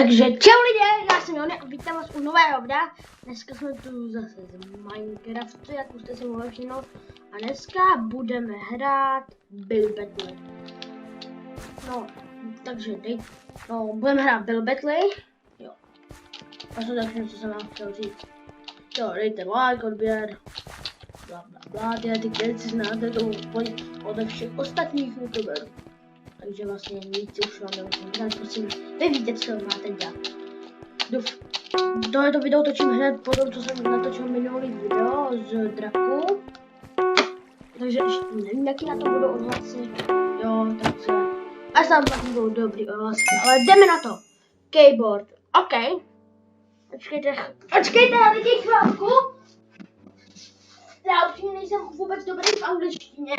Takže čau lidé, já jsem Jony a vítám vás u nového videa. Dneska jsme tu zase z Minecraftu, jak už jste si mohli všimnout. A dneska budeme hrát Build Battle. No, takže budeme hrát Build Battle. Jo. A to tak co jsem vám chtěl říct. Jo, dejte like, odběr. Bla bla bla, ty věci znáte to úplně ode všech ostatních youtuberů. Takže vlastně víc už vám nemusím hrát, prosím, vy víte, co máte dělat. Tohleto video točím hned po tom, co jsem natočil minulý video z draku. Takže ještě nevím, jaký na to budou ohlasy. Jo, takže až tam taky budou dobrý ohlasy, ale jdeme na to. Keyboard, OK. Počkejte na lidi chvilku. Já upřímně nejsem vůbec dobrý v angličtině.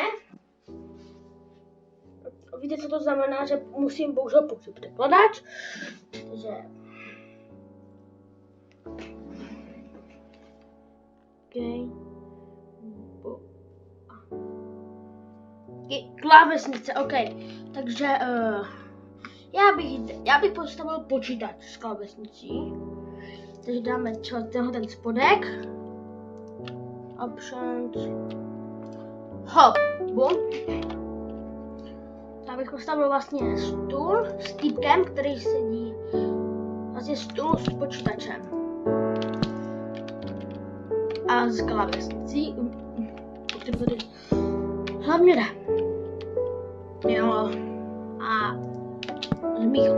Víte, co to znamená, že musím bohužel použít překladač. Takže... Okay. Klávesnice, OK. Takže já bych postavil počítač s klávesnicí. Takže dáme ten spodek. Options. Hop, boom. Já bych postavil vlastně stůl s týpkem, který sedí. Vlastně stůl s počítačem. A s klávesnicí. Hlavně jde. Jo. A z mých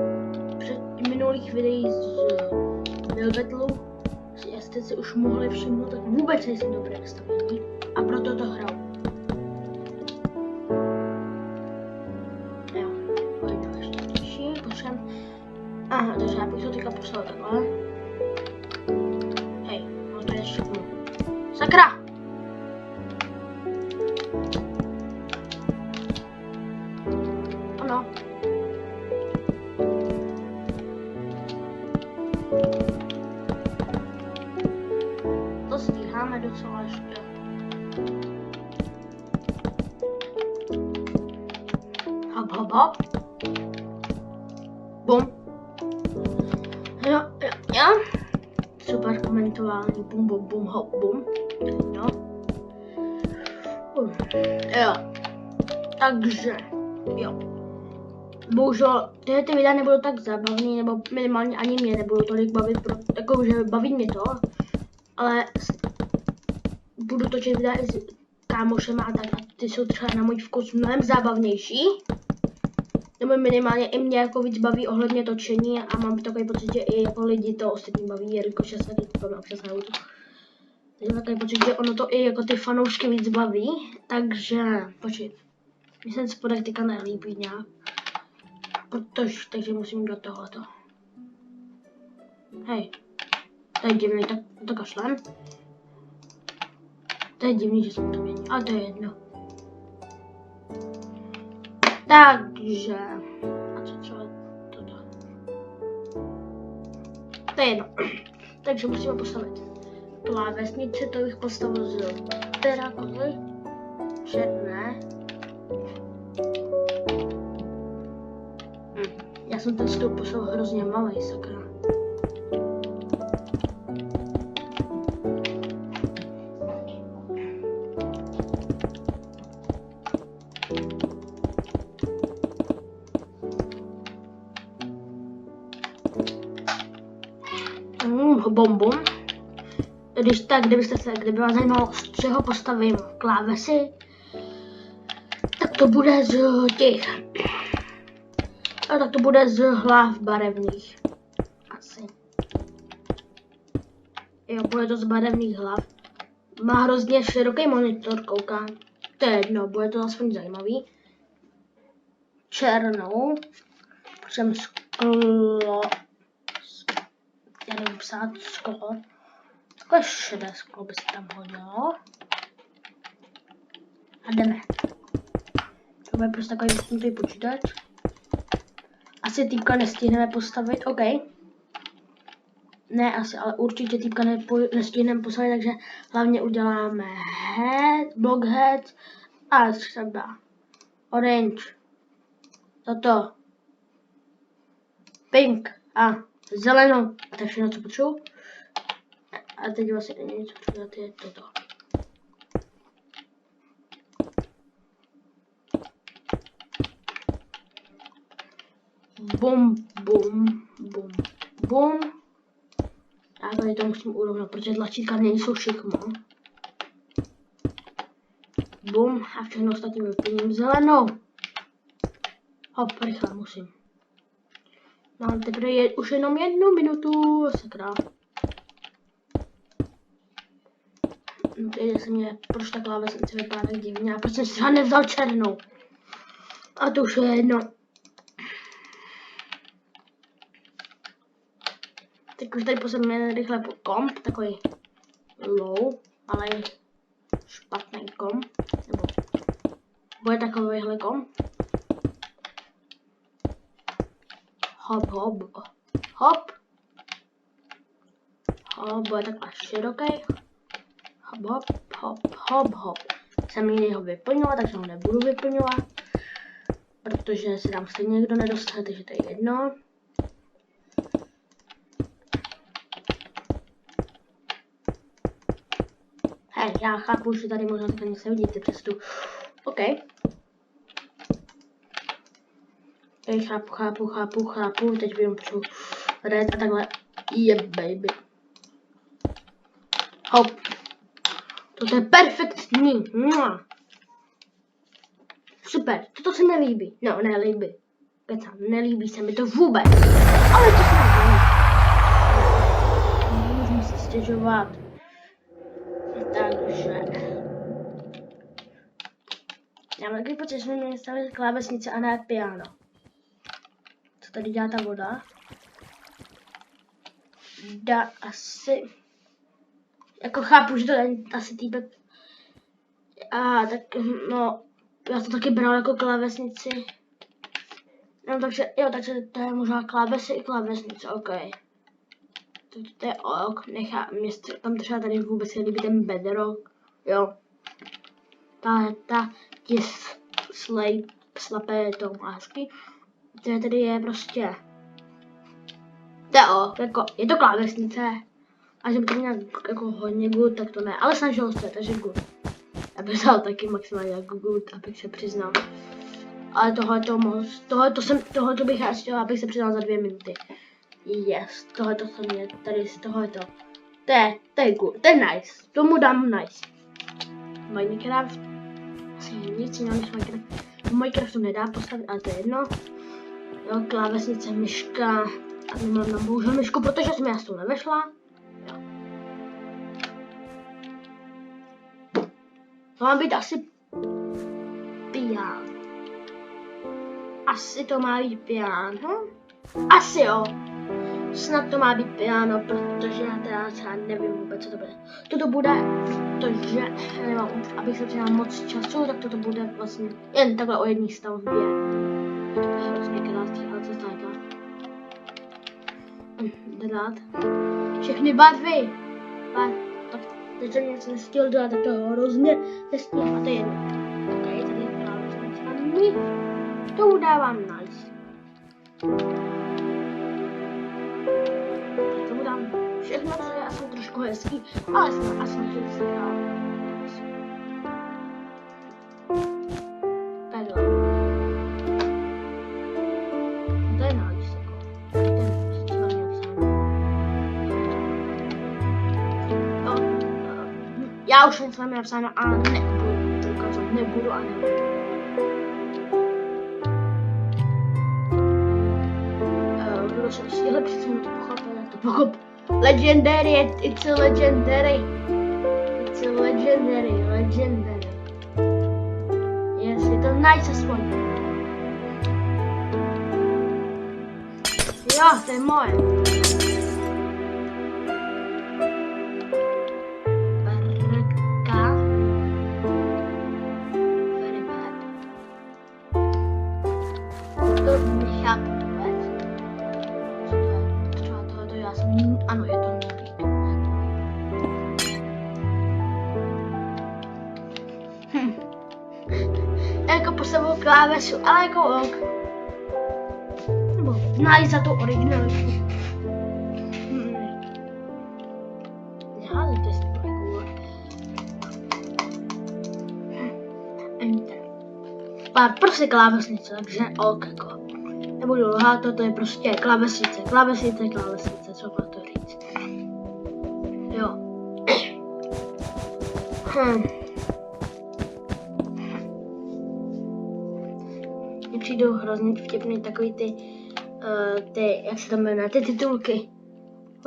minulých videí z Build Battle jste si už mohli všimnout, tak vůbec nejsem dobré nastavení. A proto to hraju. Aha, takže já bych to teďka poslal takhle. Hej, no to je všechno. Sakra! Ano. To stíháme docela ještě. Hop, hop, hop. Bum. Jo. Super komentování, bum, bum, bum, hop, bum. Jo. Jo. Takže, jo. Bohužel, tyhle videa nebudou tak zábavný, nebo minimálně ani mě nebudou tolik bavit, že baví mě to, ale budu točit videa i s kámošem a tak, a ty jsou třeba na můj vkus mnohem zábavnější. Nebo minimálně i mě jako víc baví ohledně točení a mám takový pocit, že i jako lidi to ostatní baví, jelikož se teď občas na YouTube. Takže mám takový pocit, že ono to i jako ty fanoušky víc baví, takže počít. Mně se spodek teďka nelíbí nějak, takže musím do tohoto. Hej, to je divný, tak to kašlem. To je divný, že jsem to měnil, ale to je jedno. Takže... A co je toto? To je jedno. Takže musíme postavit klávesnice, to bych postavil z terakózy. Černé. Já jsem ten stůl postavil hrozně malý, sakra. Bombum. Kdyby vás zajímalo, z čeho postavím klávesy, tak to bude z těch. A tak to bude z hlav barevných. Asi. Jo, bude to z barevných hlav. Má hrozně široký monitor, koukám. To je jedno, bude to aspoň zajímavý. Černou. Potřebujeme sklo. Já nevím psát sklo. Takové šedé sklo by se tam hodilo. A jdeme. To bude prostě takový vysnutý počítač. Asi týpka nestihneme postavit, OK. Ne asi, ale určitě týpka nestihneme postavit, takže hlavně uděláme head, block head a třeba orange. Toto. Pink. A zelenou. A to je všechno, co potřebuji. A teď vlastně něco přidat je toto. Bum, bum, bum, bum. Já tady to musím urovnat, protože tlačítka nejsou všechno. Bum, a všechno ostatní vyplním zelenou. Hop, rychle musím. Mám teprve už jenom 1 minutu, sakra. No teď se mě, proč ta klávesnice vypadá tak divně, a proč jsem si nevzal černou. A to už je jedno. Tak už tady posadíme rychle po komp, takový low, ale špatný komp, nebo bude takovýhle komp. Hop, hop, hop. Hop, bude takhle široký. Hop, hop, hop, hop, hop. Jsem jiný ho vyplňovat, takže ho nebudu vyplňovat. Protože se tam stejně někdo nedostane, takže to je jedno. Hej, já chápu, že tady možná takhle nic nevidíte přes tu. OK. Hej, chápu. Teď bych potřebuji red a takhle. Yeah, baby. Hop. Toto je perfektní. Super, toto se nelíbí. No, nelíbí. Kecám, nelíbí se mi to vůbec. Ale to se nelíbí. Můžu si stěžovat. Takže... Já mám takový pocit, že jsme měli stavit klávesnice a ne piano. Co tady dělá ta voda? Dá asi... Jako chápu, že to je asi týpek... tak no... Já to taky bral jako klávesnici. No takže, jo, takže to je možná klávesy i klávesnice, OK. To je ok, nechá, mě tam třeba tady vůbec nelíbí ten bedrock, jo. Ta je slapé to lásky. To tady je prostě... Jako, je to klávesnice. A že by to nějak jako hodně good, tak to ne, ale snažil se, takže good. Já bych dal taky maximálně jako good, abych se přiznal. Ale tohleto bych já chtěla, abych se přiznal za 2 minuty. Yes, tohleto se mě, tady z tohleto. To je good, to je nice, tomu dám nice. Minecraft, asi nic jiného než Minecraft. Minecraft to nedá postavit, ale to je jedno. Jo, klávesnice, myška, a nemám na bohužel myšku, protože jsem já s tou nevešla. Jo. To má být asi piano. Asi to má být piano. Asi jo. Snad to má být piano, protože já teda třeba nevím vůbec, co to bude. Toto bude, protože nemám, abych se přidal moc času, tak toto bude vlastně jen takhle o jedné stavbě. To je hrozně krátký, ale co stále dát? Všechny barvy. Tak teď jsem něco nestihl dát, tak to hrozně nestihl a to je jedno. Ok, tady je právě to udávám nice. Tak tomu dám všechno, co je asi trošku hezký, ale snad asi snažit se dál. Takhle. To je nice, jako. Já už jsem s vámi napsáno a nebudu a nebudu. Kdo se stihle přece to pochopil, jak to pochop. Legendary, it's a legendary. It's a legendary. Yes, je to nice as one. Jo, to je moje. Ano, je to nový. Jako postavu klávesu, ale jako ok. Nebo nice za tu originalitu. prostě klávesnice, takže ok, jako. Nebudu lhát, to je prostě klávesnice, co má to říct. Jo. Mně přijdou hrozně vtipný takový ty, jak se to jmenuje, ty titulky.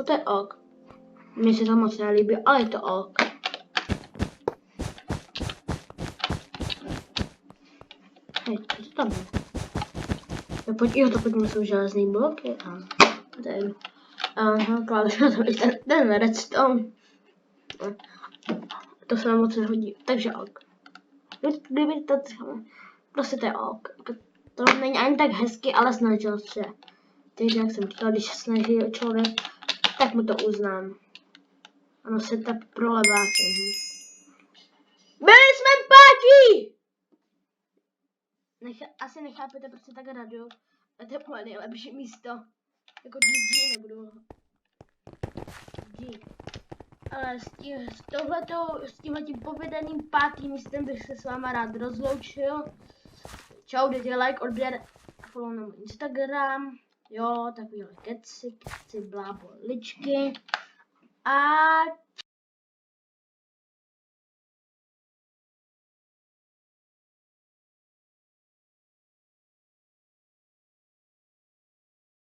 To je ok. Mně se to moc nelíbí, ale je to ok. Hej, co tam je? To pojďme jsou železný bloky. Tady. Kláveš na to ten redstone. To se nám moc nehodí, takže ok. Kdyby to prostě to je ok. To není ani tak hezky, ale snažil se. Takže jak jsem říkal, když se snaží člověk, tak mu to uznám. Ano, setup pro leváky. Byli jsme páti! Asi nechápete, proč se tak raduju. A to je moje nejlepší místo. Jako GG nebudu. GG. Ale s tímhletím povedeným 5. místem bych se s váma rád rozloučil. Čau, dejte like, odběr a follow na můj Instagram. Jo, takovýhle keci, bláboličky. A